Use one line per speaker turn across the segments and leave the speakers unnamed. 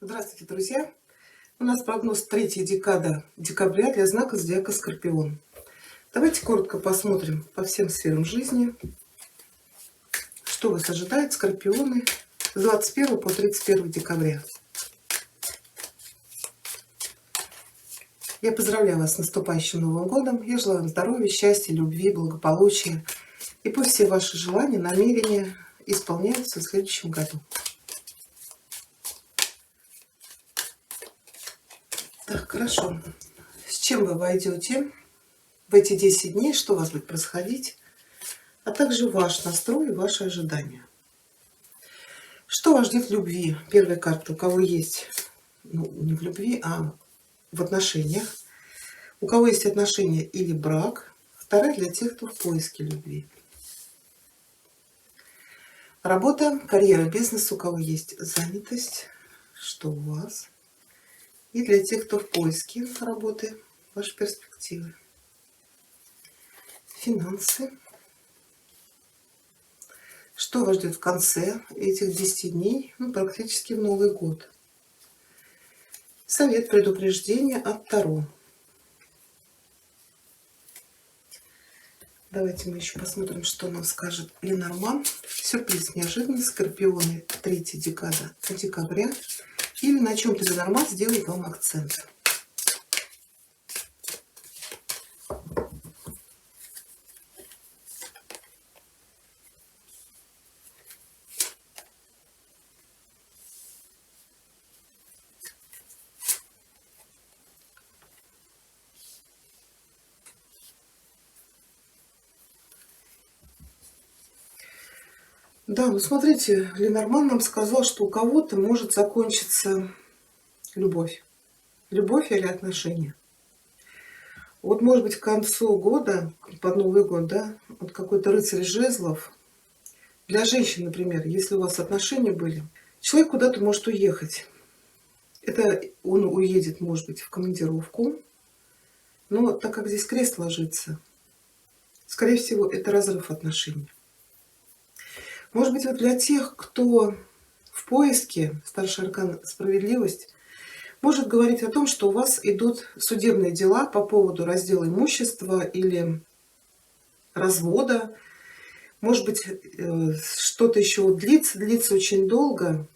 Здравствуйте, друзья! У нас прогноз третья декада декабря для знака зодиака Скорпион. Давайте коротко посмотрим по всем сферам жизни, что вас ожидает, Скорпионы, с 21 по 31 декабря. Я поздравляю вас с наступающим Новым годом. Я желаю вам здоровья, счастья, любви, благополучия. И пусть все ваши желания, намерения исполняются в следующем году. Так, хорошо. С чем вы войдете в эти 10 дней, что у вас будет происходить, а также ваш настрой и ваши ожидания. Что вас ждет в любви? Первая карта, у кого есть, не в любви, а в отношениях. У кого есть отношения или брак. Вторая для тех, кто в поиске любви. Работа, карьера, бизнес, у кого есть занятость, что у вас. И для тех, кто в поиске работы, ваши перспективы. Финансы. Что вас ждет в конце этих 10 дней, практически в Новый год. Совет, предупреждение от Таро. Давайте мы еще посмотрим, что нам скажет Ленорман. Сюрприз, неожиданный, Скорпионы, третья декада декабря. Или на чем-то Ленорман сделает вам акцент. Да, ну смотрите, Ленорман нам сказал, что у кого-то может закончиться любовь. Любовь или отношения. Вот может быть к концу года, под Новый год, да, вот какой-то рыцарь жезлов. Для женщин, например, если у вас отношения были, человек куда-то может уехать. Это он уедет, может быть, в командировку. Но так как здесь крест ложится, скорее всего, это разрыв отношений. Может быть, вот для тех, кто в поиске, старший аркан справедливость, может говорить о том, что у вас идут судебные дела по поводу раздела имущества или развода. Может быть, что-то еще длится очень долго.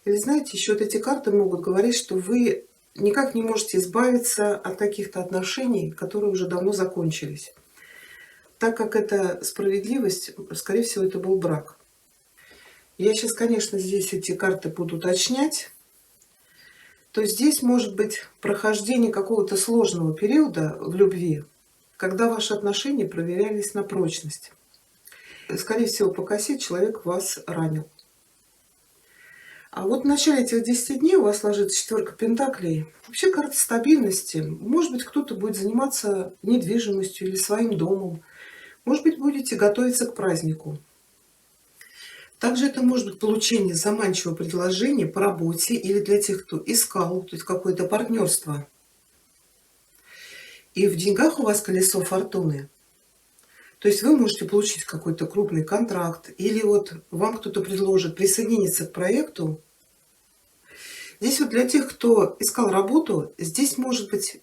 Или знаете, еще вот эти карты могут говорить, что вы никак не можете избавиться от каких-то отношений, которые уже давно закончились. Так как это справедливость, скорее всего, это был брак. Я сейчас, конечно, здесь эти карты буду уточнять. То есть здесь может быть прохождение какого-то сложного периода в любви, когда ваши отношения проверялись на прочность. Скорее всего, по косе человек вас ранил. А вот в начале этих 10 дней у вас ложится четверка пентаклей. Вообще карта стабильности. Может быть, кто-то будет заниматься недвижимостью или своим домом. Может быть, будете готовиться к празднику. Также это может быть получение заманчивого предложения по работе или для тех, кто искал, то есть какое-то партнерство. И в деньгах у вас колесо фортуны. То есть вы можете получить какой-то крупный контракт, или вот вам кто-то предложит присоединиться к проекту. Здесь вот для тех, кто искал работу, здесь может быть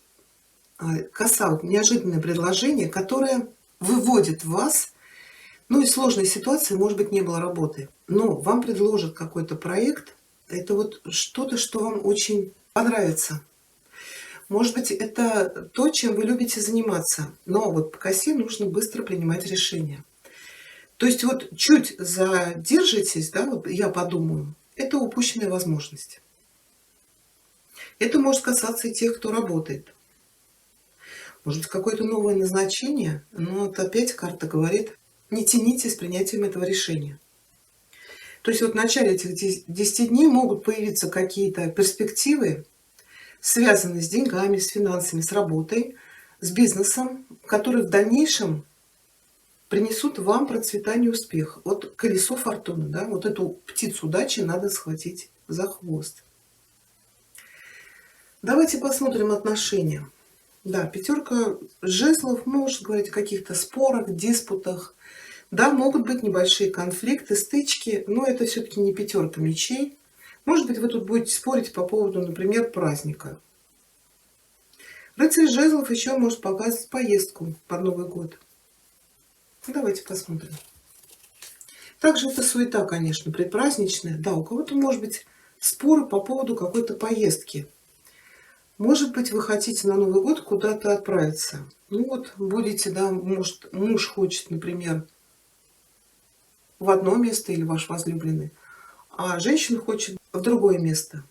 коса, вот неожиданное предложение, которое выводит вас. Ну, из сложной ситуации, может быть, не было работы. Но вам предложат какой-то проект. Это вот что-то, что вам очень понравится. Может быть, это то, чем вы любите заниматься. Но вот по косе нужно быстро принимать решения. То есть вот чуть задержитесь, да, вот я подумаю, это упущенная возможность. Это может касаться и тех, кто работает. Может быть, какое-то новое назначение, но вот опять карта говорит, не тяните с принятием этого решения. То есть вот в начале этих 10 дней могут появиться какие-то перспективы, связанные с деньгами, с финансами, с работой, с бизнесом, которые в дальнейшем принесут вам процветание и успех. Вот колесо фортуны, да, вот эту птицу удачи надо схватить за хвост. Давайте посмотрим отношения. Да, пятерка жезлов может говорить о каких-то спорах, диспутах. Да, могут быть небольшие конфликты, стычки, но это все-таки не пятерка мечей. Может быть, вы тут будете спорить по поводу, например, праздника. Рыцарь жезлов еще может показывать поездку под Новый год. Давайте посмотрим. Также это суета, конечно, предпраздничная. Да, у кого-то может быть споры по поводу какой-то поездки. Может быть, вы хотите на Новый год куда-то отправиться. Ну вот, будете, да, может, муж хочет, например, в одно место или ваш возлюбленный, а женщина хочет в другое место.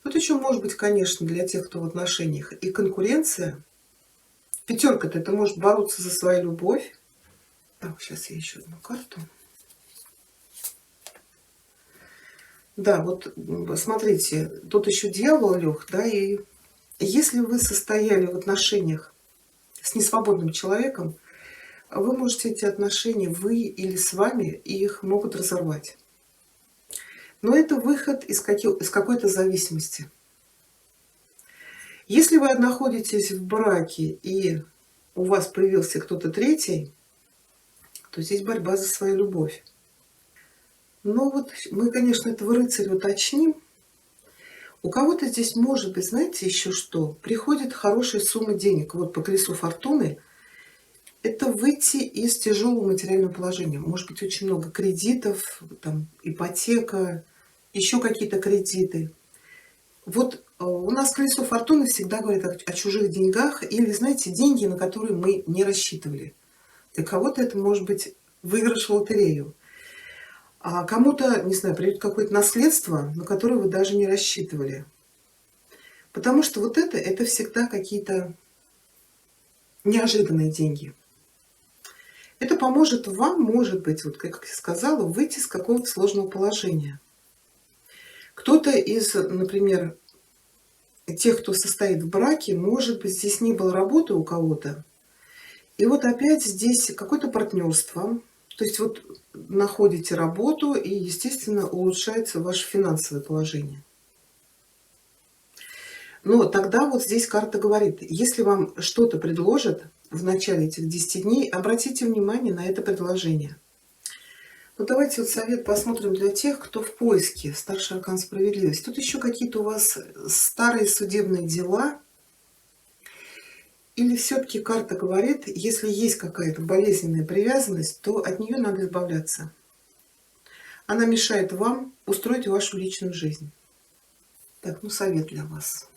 Тут еще может быть, конечно, для тех, кто в отношениях, и конкуренция. Пятерка-то это может бороться за свою любовь. Так, сейчас я еще одну карту. Да, вот смотрите, тут еще дьявол лег, да, и если вы состояли в отношениях с несвободным человеком, вы можете эти отношения, вы или с вами, их могут разорвать. Но это выход из какой-то зависимости. Если вы находитесь в браке и у вас появился кто-то третий, то здесь борьба за свою любовь. Но вот мы, конечно, этого рыцаря уточним. У кого-то здесь может быть, знаете, еще что? Приходит хорошая сумма денег. Вот по колесу фортуны. Это выйти из тяжелого материального положения. Может быть, очень много кредитов, там, ипотека, еще какие-то кредиты. Вот у нас колесо фортуны всегда говорит о чужих деньгах или, знаете, деньги, на которые мы не рассчитывали. Для кого-то это может быть выигрыш в лотерею. А кому-то, не знаю, придет какое-то наследство, на которое вы даже не рассчитывали. Потому что вот это всегда какие-то неожиданные деньги. Это поможет вам, может быть, вот как я сказала, выйти из какого-то сложного положения. Кто-то из, например, тех, кто состоит в браке, может быть, здесь не было работы у кого-то. И вот опять здесь какое-то партнерство. То есть вот находите работу, и, естественно, улучшается ваше финансовое положение. Но тогда вот здесь карта говорит, если вам что-то предложат в начале этих 10 дней, обратите внимание на это предложение. Ну, давайте вот совет посмотрим для тех, кто в поиске. Старший аркан справедливости. Тут еще какие-то у вас старые судебные дела. Или все-таки карта говорит, если есть какая-то болезненная привязанность, то от нее надо избавляться. Она мешает вам устроить вашу личную жизнь. Так, ну совет для вас.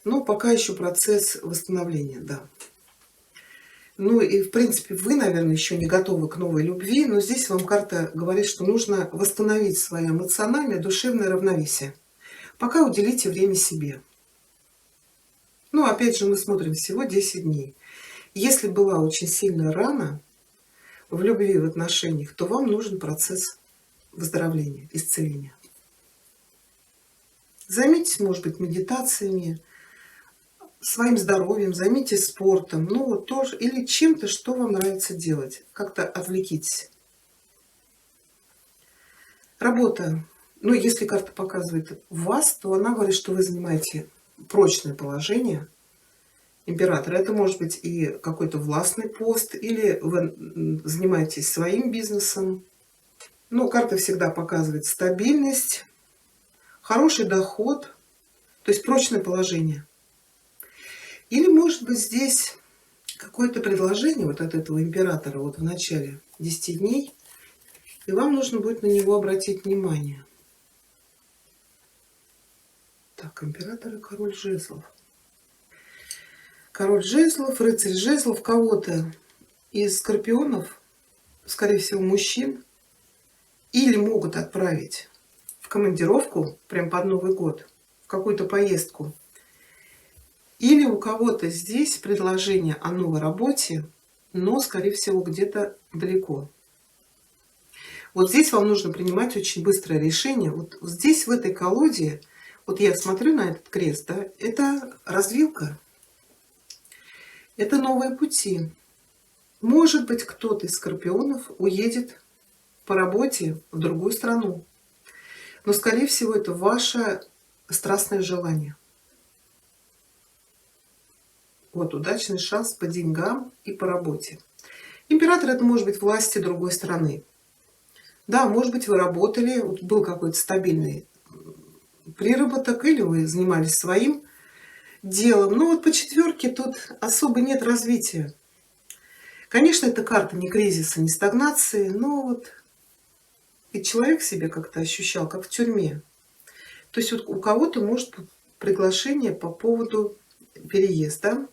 Но пока еще процесс восстановления, да. Ну и в принципе вы, наверное, еще не готовы к новой любви, но здесь вам карта говорит, что нужно восстановить свое эмоциональное, душевное равновесие. Пока уделите время себе. Ну, опять же, мы смотрим всего 10 дней. Если была очень сильная рана в любви, в отношениях, то вам нужен процесс выздоровления, исцеления. Займитесь, может быть, медитациями, своим здоровьем, займитесь спортом, ну вот тоже, или чем-то, что вам нравится делать. Как-то отвлекитесь. Работа. Ну, если карта показывает вас, то она говорит, что вы занимаете прочное положение императора. Это может быть и какой-то властный пост, или вы занимаетесь своим бизнесом. Но карта всегда показывает стабильность, хороший доход, то есть прочное положение. Или может быть здесь какое-то предложение вот от этого императора вот в начале 10 дней, и вам нужно будет на него обратить внимание. Так, император и король жезлов. Король жезлов, рыцарь жезлов, кого-то из скорпионов, скорее всего, мужчин, или могут отправить в командировку, прям под Новый год, в какую-то поездку. Или у кого-то здесь предложение о новой работе, но, скорее всего, где-то далеко. Вот здесь вам нужно принимать очень быстрое решение. Вот здесь, в этой колоде, вот я смотрю на этот крест, да, это развилка. Это новые пути. Может быть, кто-то из скорпионов уедет по работе в другую страну. Но, скорее всего, это ваше страстное желание. Вот удачный шанс по деньгам и по работе. Император — это может быть власти другой страны. Да, может быть, вы работали, вот был какой-то стабильный приработок, или вы занимались своим делом. Но вот по четверке тут особо нет развития. Конечно, эта карта не кризиса, не стагнации, но вот и человек себя как-то ощущал, как в тюрьме. То есть вот у кого-то может быть приглашение по поводу переезда.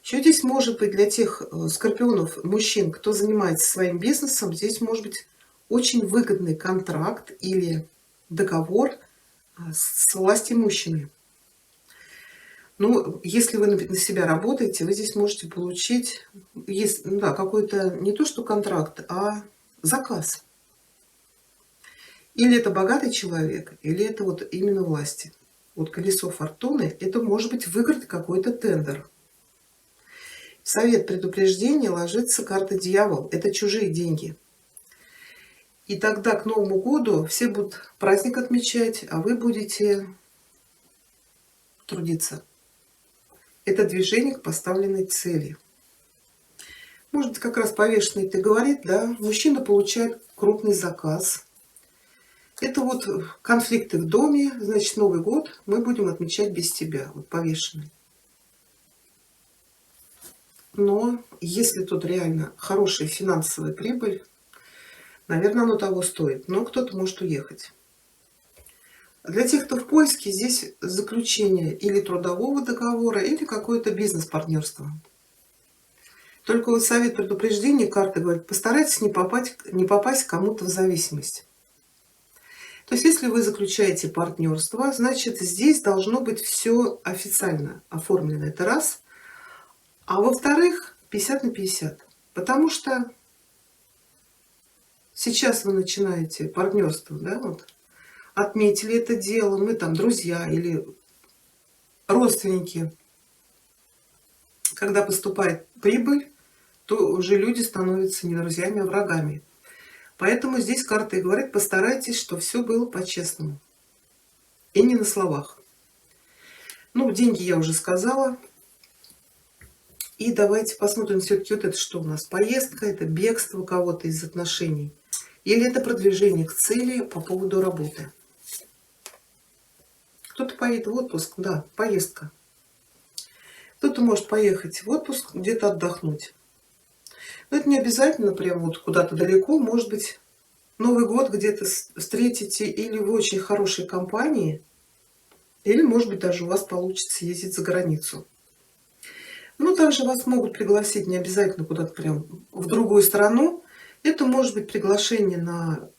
Еще здесь может быть для тех скорпионов, мужчин, кто занимается своим бизнесом, здесь может быть очень выгодный контракт или договор с властимущими. Ну, если вы на себя работаете, вы здесь можете получить да, какой-то не то что контракт, а заказ. Или это богатый человек, или это вот именно власти. Вот колесо фортуны — это может быть выиграть какой-то тендер. Совет предупреждения ложится карта дьявол. Это чужие деньги. И тогда к Новому году все будут праздник отмечать, а вы будете трудиться. Это движение к поставленной цели. Может быть, как раз повешенный это говорит, да, мужчина получает крупный заказ. Это вот конфликты в доме, значит, Новый год мы будем отмечать без тебя, вот повешенный. Но если тут реально хорошая финансовая прибыль, наверное, оно того стоит. Но кто-то может уехать. Для тех, кто в поиске, здесь заключение или трудового договора, или какое-то бизнес-партнерство. Только вот совет предупреждения, карта говорит, постарайтесь не попасть кому-то в зависимость. То есть, если вы заключаете партнерство, значит, здесь должно быть все официально оформлено. Это раз. А во-вторых, 50 на 50. Потому что сейчас вы начинаете партнерство, да, вот, отметили это дело, мы там друзья или родственники. Когда поступает прибыль, то уже люди становятся не друзьями, а врагами. Поэтому здесь карта и говорит, постарайтесь, чтобы все было по-честному. И не на словах. Ну, деньги я уже сказала. И давайте посмотрим все-таки вот это что у нас. Поездка, это бегство кого-то из отношений. Или это продвижение к цели по поводу работы. Кто-то поедет в отпуск, да, поездка. Кто-то может поехать в отпуск, где-то отдохнуть. Но это не обязательно прям вот куда-то далеко. Может быть, Новый год где-то встретите или в очень хорошей компании, или, может быть, даже у вас получится ездить за границу. Ну, также вас могут пригласить не обязательно куда-то прям в другую страну. Это может быть приглашение на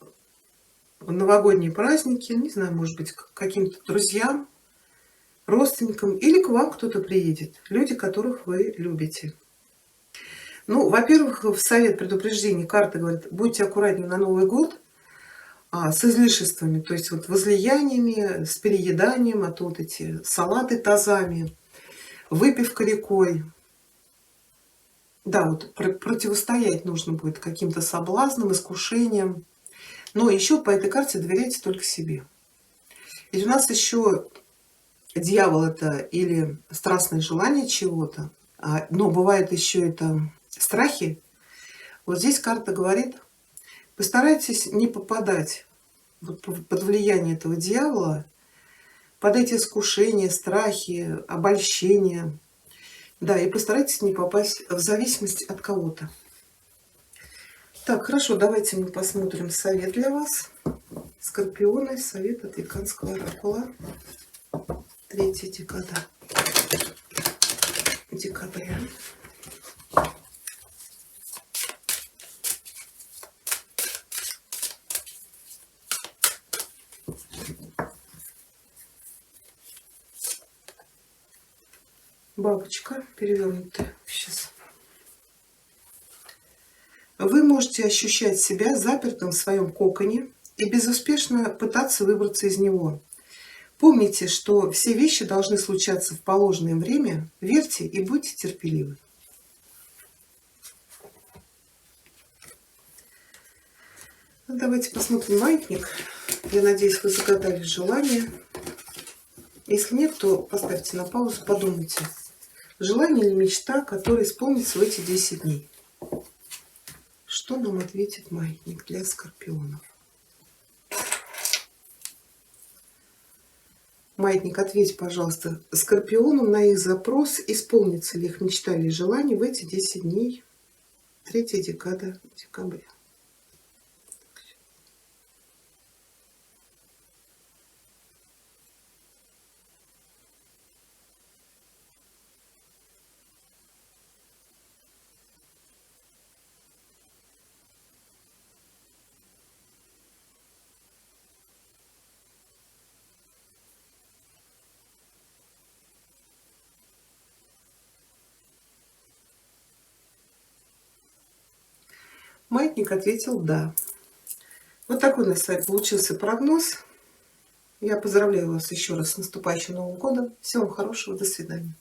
новогодние праздники, не знаю, может быть, к каким-то друзьям, родственникам, или к вам кто-то приедет, люди, которых вы любите. Ну, во-первых, в совет предупреждений карта говорит, будьте аккуратнее на Новый год с излишествами, то есть вот возлияниями, с перееданием, а то вот эти салаты тазами, выпивка рекой. Да, вот противостоять нужно будет каким-то соблазнам, искушениям. Но еще по этой карте доверяйте только себе. Ведь у нас еще дьявол — это или страстное желание чего-то, но бывает еще это страхи. Вот здесь карта говорит, постарайтесь не попадать вот под влияние этого дьявола, под эти искушения, страхи, обольщения. Да, и постарайтесь не попасть в зависимость от кого-то. Так, хорошо, давайте мы посмотрим совет для вас. Скорпионы, совет от Веканского оракула. 3 декабря. Бабочка перевернутая. Сейчас. Вы можете ощущать себя запертым в своем коконе и безуспешно пытаться выбраться из него. Помните, что все вещи должны случаться в положенное время. Верьте и будьте терпеливы. Ну, давайте посмотрим маятник. Я надеюсь, вы загадали желание. Если нет, то поставьте на паузу, подумайте. Желание или мечта, которая исполнится в эти 10 дней. Что нам ответит маятник для скорпионов? Маятник, ответь, пожалуйста, скорпионам на их запрос, исполнится ли их мечта или желание в эти 10 дней, третья декада декабря. Маятник ответил «да». Вот такой у нас с вами получился прогноз. Я поздравляю вас еще раз с наступающим Новым годом. Всего вам хорошего. До свидания.